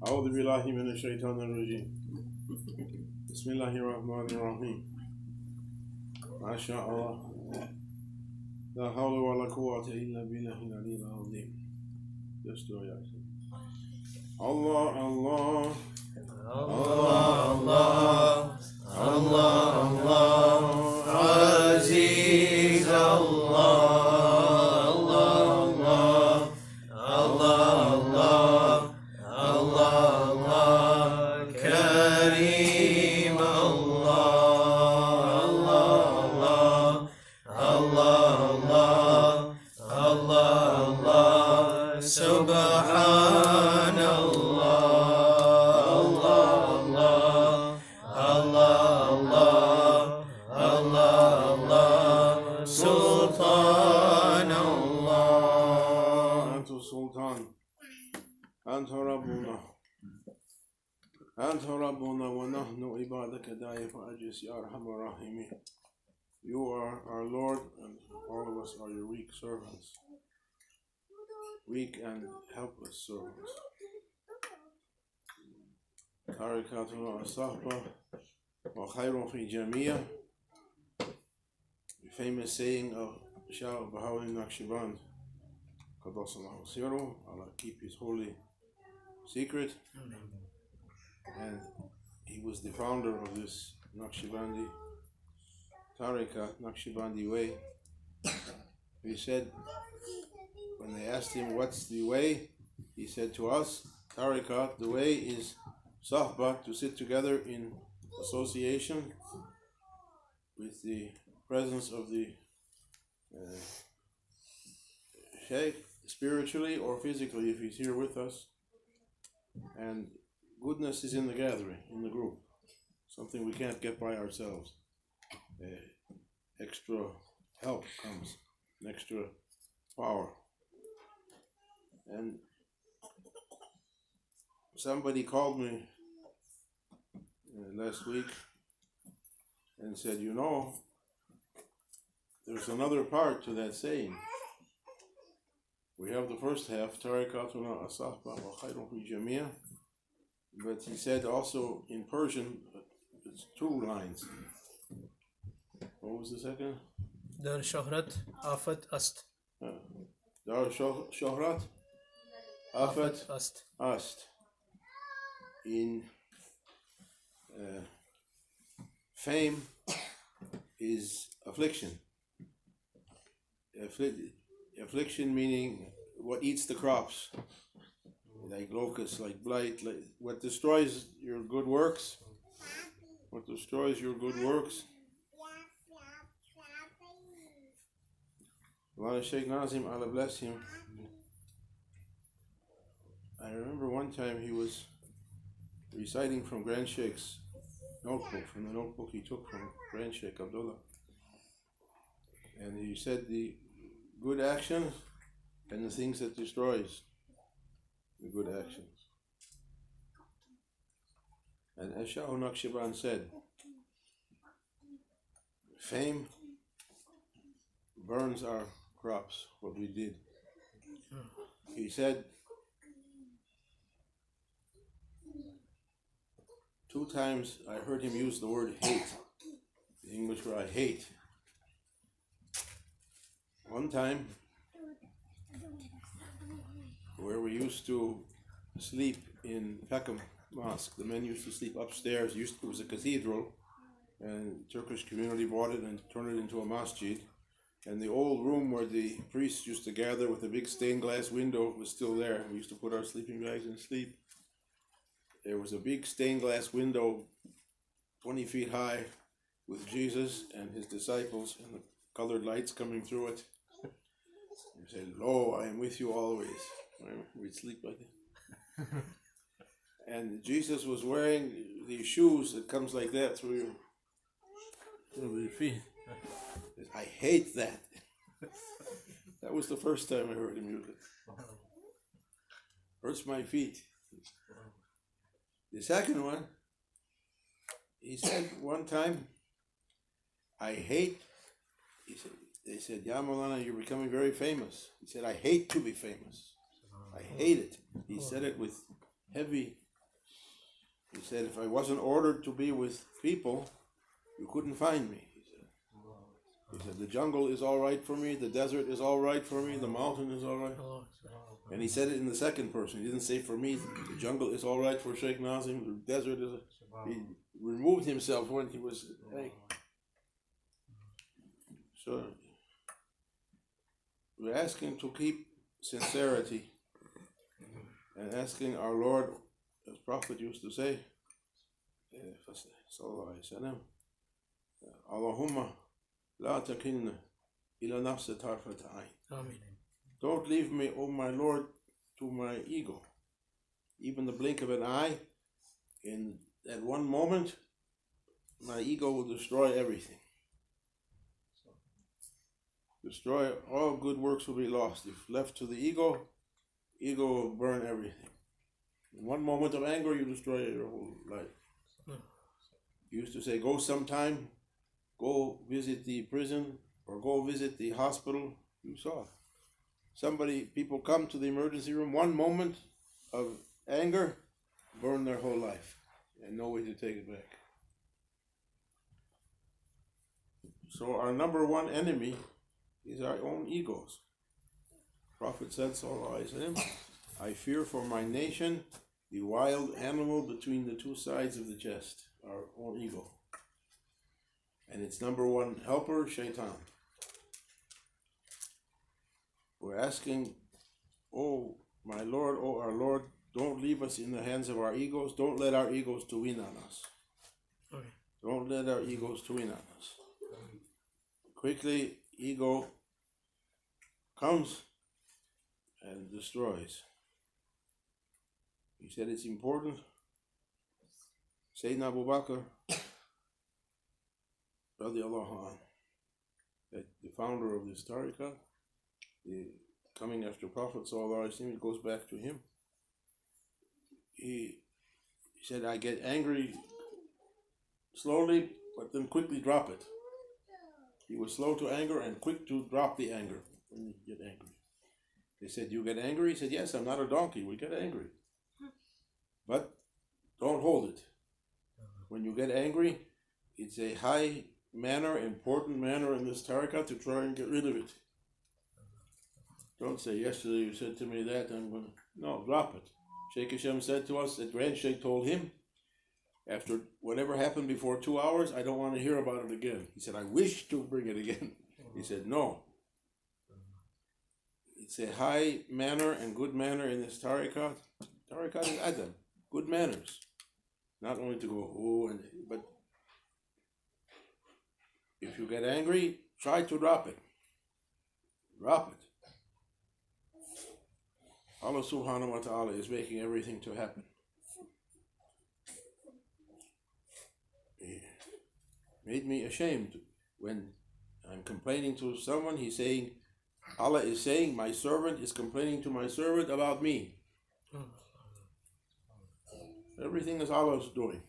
أعوذ بالله من الشيطان الرجيم بسم الله الرحمن الرحيم ما شاء الله لا حول ولا قوة إلا بالله العلي العظيم. Just do it. Allah, Allah, Allah, Allah, Allah, Aziz Allah, Allah, Allah, Allah, Kareem Allah, Allah, Allah, Subhanallah. أنت ربنا أنت ربنا ونحن عبادك داعي فأجلس يا أرحم الراحمين. You are our Lord and all of us are your weak servants, weak and helpless servants. Tarikatuna as-sahba wa khayrun fi jamia. The famous saying of Shaykh Abdul Haqq, Qaddasallahu sirruh, Allah keep his holy secret, and he was the founder of this Naqshbandi Tariqa, Naqshbandi way. He said, when they asked him what's the way, he said to us, Tariqa, the way is suhba, to sit together in association with the presence of the Shaykh, spiritually or physically if he's here with us. And goodness is in the gathering, in the group, something we can't get by ourselves. Extra help comes, an extra power. And somebody called me last week and said, you know, there's another part to that saying. We have the first half, Tarikatuna as-sahba wa khayrun fi jamia, but he said also in Persian, it's two lines. What was the second? Dar Shohrat Afat Ast. Dar Shohrat Afat Ast. In fame is affliction. Affliction meaning what eats the crops, like locusts, like blight, like what destroys your good works. What destroys your good works. Allah Shaykh Nazim, Allah bless him. I remember one time he was reciting from Grand Sheikh's notebook, from the notebook he took from Grand Shaykh Abdullah, and he said the good actions and the things that destroys the good actions. And as Shaykh Naqshband said, fame burns our crops, what we did. He said 2 times I heard him use the word hate, the English word I hate. One time, where we used to sleep in Peckham Mosque, the men used to sleep upstairs. It was a cathedral, and the Turkish community bought it and turned it into a masjid. And the old room where the priests used to gather with a big stained glass window was still there. We used to put our sleeping bags and sleep. There was a big stained glass window, 20 feet high, with Jesus and his disciples and the colored lights coming through it. You say, lo, I am with you always. We'd sleep like that. And Jesus was wearing these shoes that comes like that through your feet. I hate that. That was the first time I heard him use it. Hurts my feet. The second one, he said one time, I hate, he said, they said, Ya Maulana, you're becoming very famous. He said, I hate to be famous. I hate it. He said it with heavy said, if I wasn't ordered to be with people, you couldn't find me. He said, the jungle is all right for me, the desert is all right for me, the mountain is all right. And he said it in the second person. He didn't say for me, the jungle is all right for Sheikh Nazim, the desert is. He removed himself when he was. Hey. So we're asking to keep sincerity and asking our Lord, as Prophet used to say, Sallallahu Alaihi Wasallam, Allahumma la takilna ila nafsi tarfat ayn. Amen. Don't leave me, oh my Lord, to my ego. Even the blink of an eye, in that one moment, my ego will destroy everything. Destroy all good works will be lost. If left to the ego will burn everything. In one moment of anger, you destroy your whole life. You used to say, go sometime, go visit the prison, or go visit the hospital. You saw people come to the emergency room, one moment of anger, burn their whole life, and no way to take it back. So our number one enemy is our own egos. Prophet said, Sallallahu Alaihi Wasallam, I fear for my nation the wild animal between the two sides of the chest, our own ego. And its number one helper, Shaitan. We're asking, oh my Lord, oh our Lord, don't leave us in the hands of our egos. Don't let our egos to win on us. Okay. Don't let our egos to win on us. Quickly, ego comes and destroys. He said it's important. Sayyidina Abu Bakr, radiallahu anh, that the founder of this tariqah, coming after Prophet sallallahu alaihi wasallam, it goes back to him. He said, I get angry slowly, but then quickly drop it. He was slow to anger and quick to drop the anger when you get angry. They said, you get angry? He said, yes, I'm not a donkey. We get angry. But don't hold it. When you get angry, it's a high manner, important manner in this tariqah to try and get rid of it. Don't say, yesterday you said to me that, I'm going to... No, drop it. Shaykh Hashem said to us, that Grand Shaykh told him, after whatever happened before 2 hours, I don't want to hear about it again. He said, I wish to bring it again. He said, no. It's a high manner and good manner in this tariqah. Tariqah is adab, good manners. Not only to go, but if you get angry, try to drop it. Drop it. Allah subhanahu wa ta'ala is making everything to happen. It made me ashamed when I'm complaining to someone. He's saying, Allah is saying, my servant is complaining to my servant about me. Everything is Allah's doing.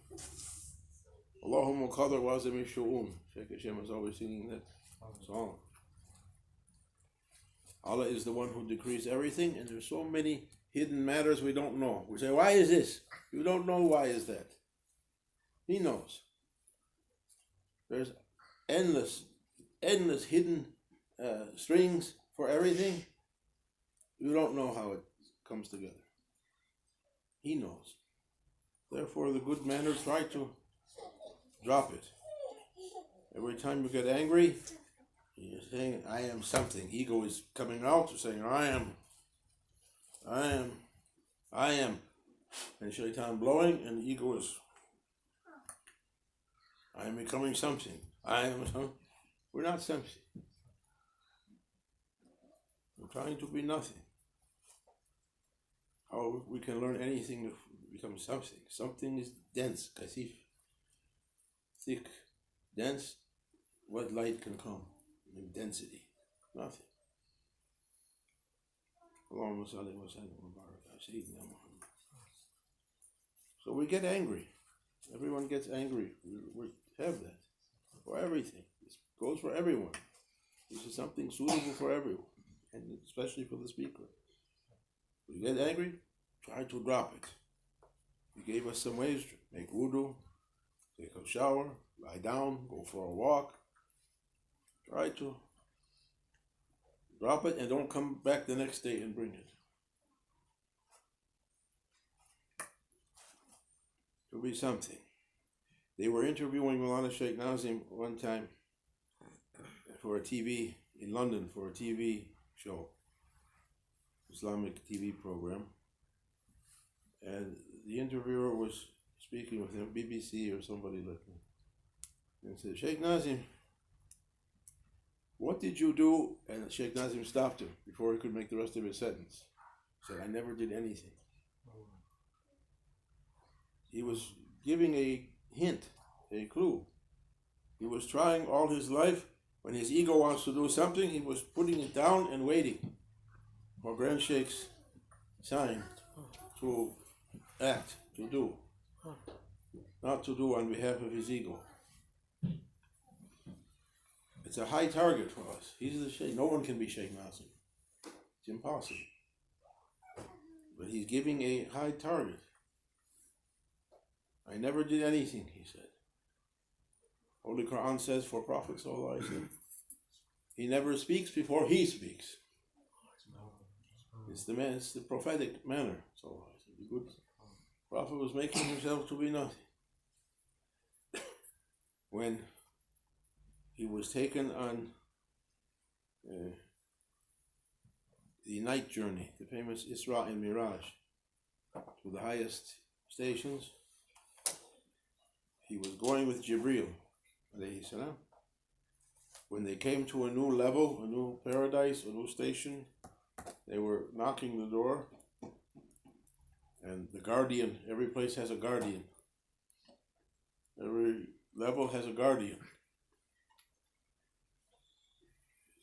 Allahumma qadar wa azami shu'un. Shaykh Hashem is always singing that song. Allah is the one who decrees everything, and there's so many hidden matters we don't know. We say, why is this? You don't know why is that. He knows. There's endless hidden strings for everything. You don't know how it comes together. He knows. Therefore, the good manners, try to drop it. Every time you get angry, you're saying, I am something. Ego is coming out, saying, I am. And Shaitan blowing, and the ego is, I am becoming something. I am something. We're not something. We're trying to be nothing. How we can learn anything to become something. Something is dense, kasif, thick, dense. What light can come in density? Nothing. Allahumma salli wa sallim wa barak ala Sayyidina Muhammad. So we get angry. Everyone gets angry. We have that for everything. This goes for everyone. This is something suitable for everyone, and especially for the speaker. When you get angry, try to drop it. gave us some ways: make wudu, take a shower, lie down, go for a walk. Try to drop it and don't come back the next day and bring it. It'll be something. They were interviewing Maulana Shaykh Nazim one time for a TV in London, for a TV show, Islamic TV program, and the interviewer was speaking with him, BBC or somebody like that, and said, Shaykh Nazim, what did you do? And Shaykh Nazim stopped him before he could make the rest of his sentence. He said, I never did anything. He was giving a hint, a clue. He was trying all his life. When his ego wants to do something, he was putting it down and waiting for Grand Sheikh's sign to act, to do, not to do on behalf of his ego. It's a high target for us. He's the Shaykh. No one can be Shaykh Nazim. It's impossible. But he's giving a high target. I never did anything, he said. Holy Quran says for Prophet Sallallahu Alaihi Wasallam, he never speaks before he speaks. It's the prophetic manner. So the good Prophet was making himself to be nothing. When he was taken on the night journey, the famous Isra and Miraj, to the highest stations, he was going with Jibreel, alayhi salam. When they came to a new level, a new paradise, a new station, they were knocking the door, and the guardian, every place has a guardian. Every level has a guardian.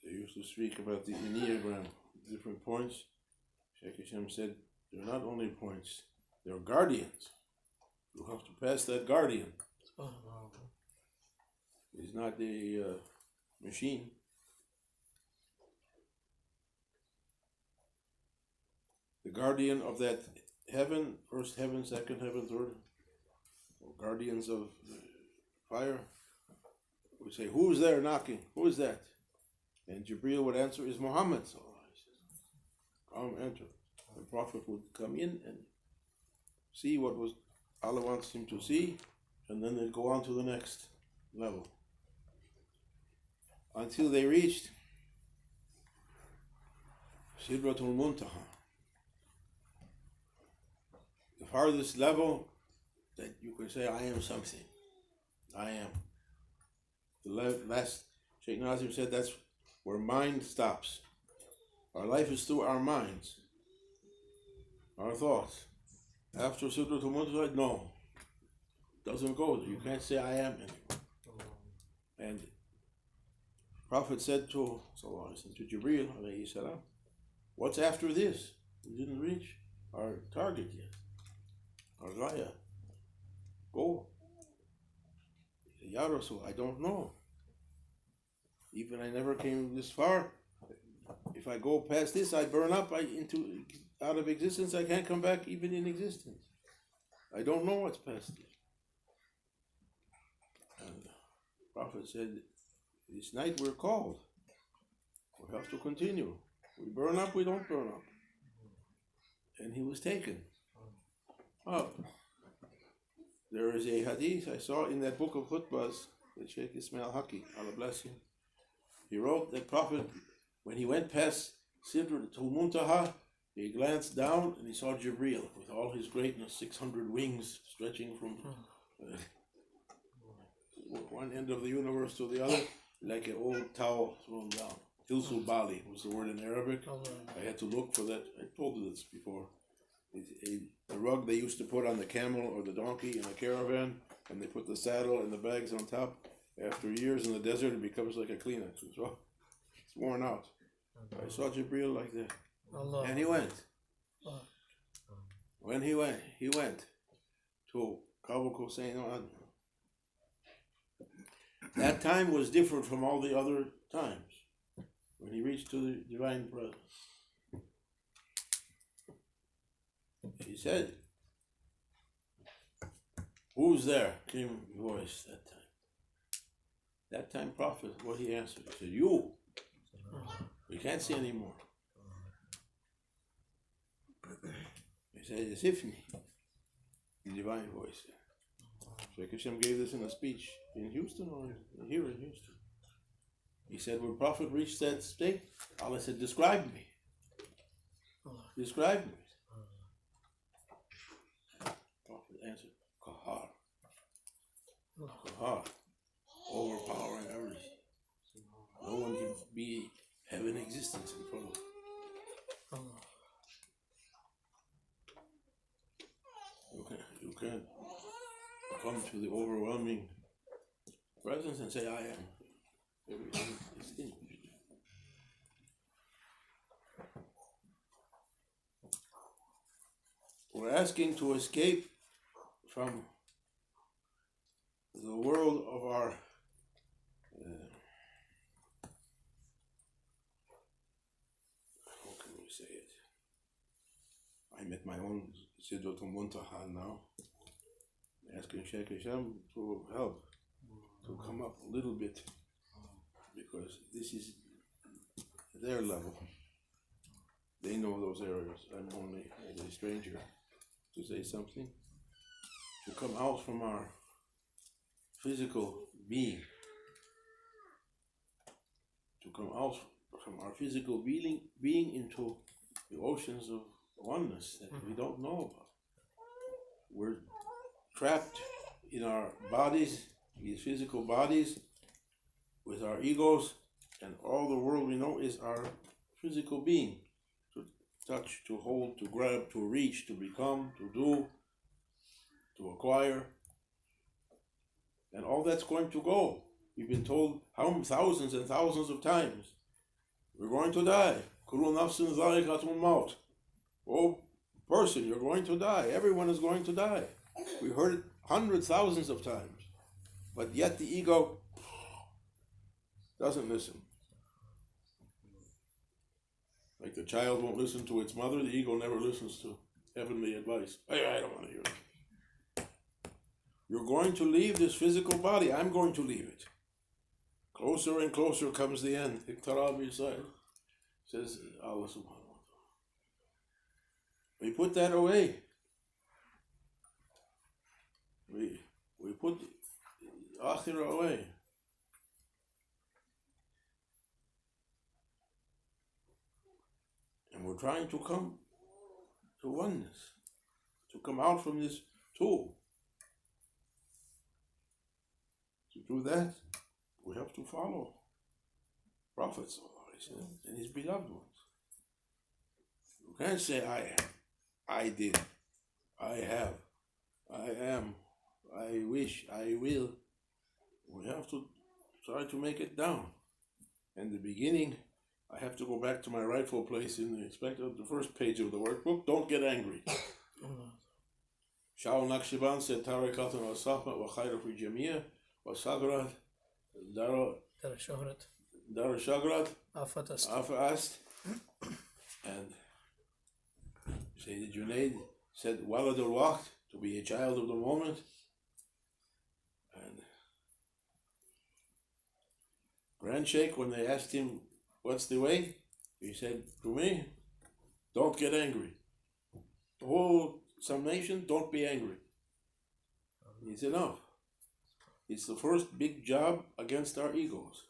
They used to speak about the Enneagram, different points. Shaykh Hashem said, they're not only points, they're guardians. You have to pass that guardian. He's not a machine. The guardian of that heaven, first heaven, second heaven, third, or guardians of the fire, would say, who's there knocking? Who is that? And Jibreel would answer, is Muhammad. So come enter. The Prophet would come in and see what was Allah wants him to see, and then they'd go on to the next level. Until they reached Sidratul Muntaha, the farthest level that you could say, I am something. I am. The last, Shaykh Nazim said, that's where mind stops. Our life is through our minds, our thoughts. After Sidratul Muntaha, no. Doesn't go there. You can't say I am anymore. And Prophet said to Jibreel, alayhi salam, what's after this? We didn't reach our target yet. Our Gaya. Go. He said, Ya Rasul, I don't know. Even I never came this far. If I go past this, I burn up out of existence. I can't come back even in existence. I don't know what's past this. And the Prophet said, this night we're called. We have to continue. We burn up, we don't burn up. And he was taken up. There is a hadith I saw in that book of khutbahs that Shaykh Ismail Haqqi, Allah bless him, he wrote that Prophet, when he went past Sidratul Muntaha, he glanced down and he saw Jibreel with all his greatness, 600 wings stretching from one end of the universe to the other, like an old towel thrown down. Hilsul Bali was the word in Arabic. I had to look for that. I told you this before. It's a rug they used to put on the camel or the donkey in a caravan, and they put the saddle and the bags on top. After years in the desert, it becomes like a Kleenex. It's worn out. I saw Jibreel like that. And he went. When he went to Kabul Hussein. That time was different from all the other times. When he reached to the divine presence, he said, Who's there? Came a voice that time. That time, Prophet, what he answered, he said, you. We can't see anymore. He said, it's Ifni, the divine voice. Shaykh Hashem gave this in a speech in Houston or here in Houston. He said, when Prophet reached that state, Allah said, describe me. Describe me. Prophet answered, Qahar. Qahar. Overpowering everything. No one can have an existence in front of him. You can't come to the overwhelming presence and say, I am. Everything is in. We're asking to escape from the world of our how can we say it? I'm at my own Sidratul Muntaha now, asking Shaykh Hashem to help, to come up a little bit, because this is their level. They know those areas. I'm only as a stranger to say something. To come out from our physical being. To come out from our physical being into the oceans of oneness that we don't know about. We're trapped in our bodies, these physical bodies, with our egos, and all the world we know is our physical being. To touch, to hold, to grab, to reach, to become, to do, to acquire. And all that's going to go. We've been told thousands and thousands of times, we're going to die. Kullu nafsin dha'iqatul maut. Oh, person, you're going to die. Everyone is going to die. We heard it hundreds, thousands of times. But yet the ego doesn't listen. Like the child won't listen to its mother, the ego never listens to heavenly advice. Hey, I don't want to hear it. You're going to leave this physical body. I'm going to leave it. Closer and closer comes the end. Iqtarab Yisrael, says Allah subhanahu wa ta'ala. We put that away. We put Akhirah away. And we're trying to come to oneness, to come out from this tool. To do that, we have to follow prophets and his beloved ones. You can't say I did, I have, I am, I wish, I will. We have to try to make it down. In the beginning, I have to go back to my rightful place in the first page of the workbook. Don't get angry. Shaul Naqshband said, Tarikatun wa Sahma wa Khayra fi Jamia wa Sagrat Dar Shagrat Afast. And Sayyid Junaid said, Walad al-Waqt, to be a child of the moment. And Grand Sheikh, when they asked him, what's the way? He said, to me, don't get angry. The whole summation, don't be angry. It's enough. It's the first big job against our egos.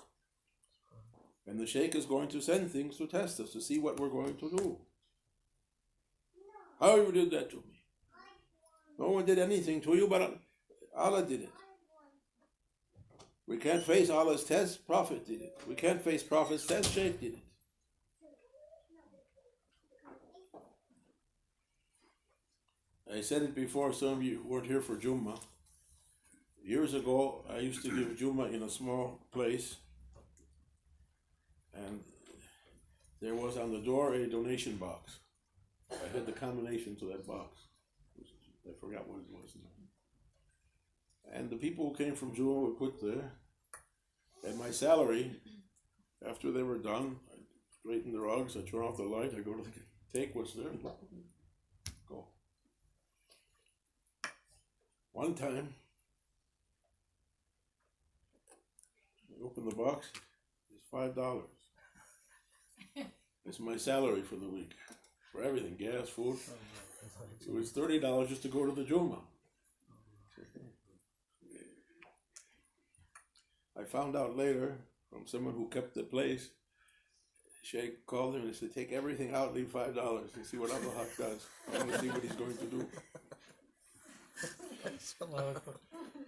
And the Sheikh is going to send things to test us, to see what we're going to do. How you did that to me? No one did anything to you, but Allah did it. We can't face Allah's test, Prophet did it. We can't face Prophet's test, Shaykh did it. I said it before, some of you weren't here for Juma. Years ago, I used to give Juma in a small place, and there was on the door a donation box. I had the combination to that box. I forgot what it was now. And the people who came from Juma would put there, and my salary, after they were done, I straighten the rugs, I turn off the light, I go to take what's there and go. One time, from the box is $5. It's my salary for the week, for everything, gas, food. It was $30 just to go to the Juma. I found out later from someone who kept the place. Shaykh called him and said, "Take everything out, leave $5. You see what Abdul Haqq does. I want to see what he's going to do."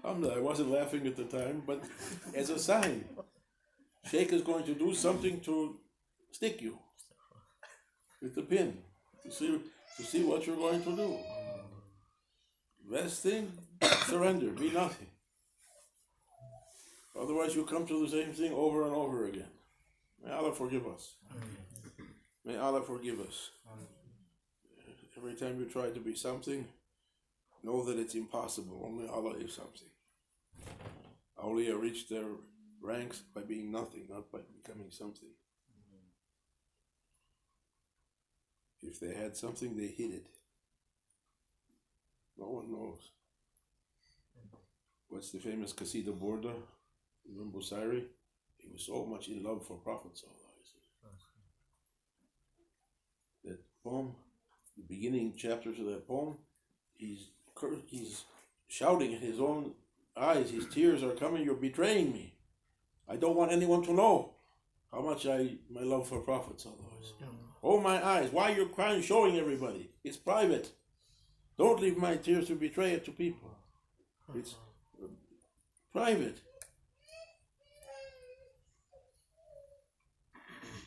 Alhamdulillah, I wasn't laughing at the time, but as a sign, Shaykh is going to do something to stick you with the pin to see what you're going to do. Best thing, surrender, be nothing. Otherwise, you come to the same thing over and over again. May Allah forgive us. May Allah forgive us. Every time you try to be something, know that it's impossible. Only Allah is something. Awliya reach their ranks by being nothing, not by becoming something. If they had something, they hid it. No one knows. What's the famous Qasida Borda? Imam Busayri? He was so much in love for Prophet ﷺ. That poem, the beginning chapters of that poem, he's shouting in his own eyes, his tears are coming, "You're betraying me. I don't want anyone to know how much my love for Prophet ﷺ. Oh my eyes, why you're crying, showing everybody? It's private. Don't leave my tears to betray it to people. It's private."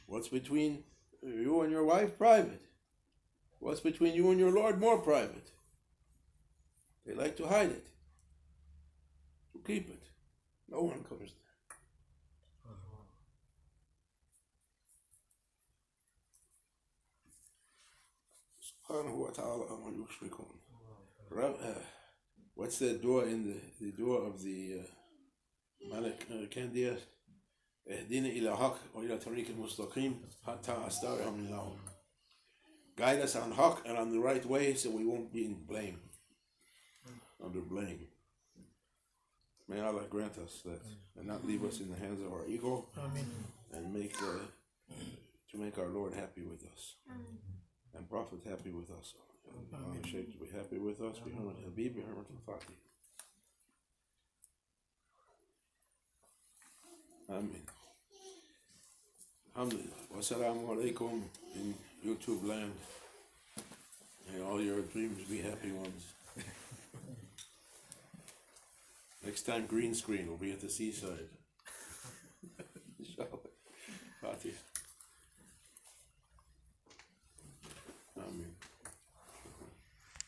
What's between you and your wife? Private. What's between you and your Lord? More private. They like to hide it, to keep it. No one comes there. Subhanahu wa ta'ala amma yushrikun. What's that dua in the dua of the Malik Candia? اهدنا إلى حق وإلى طريق المستقيم حتى أسترهم لهم. Guide us on haqq and on the right way so we won't be in blame, under blame. May Allah grant us that and not leave us in the hands of our ego. Amen. And to make our Lord happy with us and Prophet happy with us. Allah Shaykh to be happy with us. Bi hurmat Habib, bi hurmat al-Fatih. Amen. Alhamdulillah. Wassalamu alaikum in YouTube land. May all your dreams be happy ones. Next time, green screen will be at the seaside.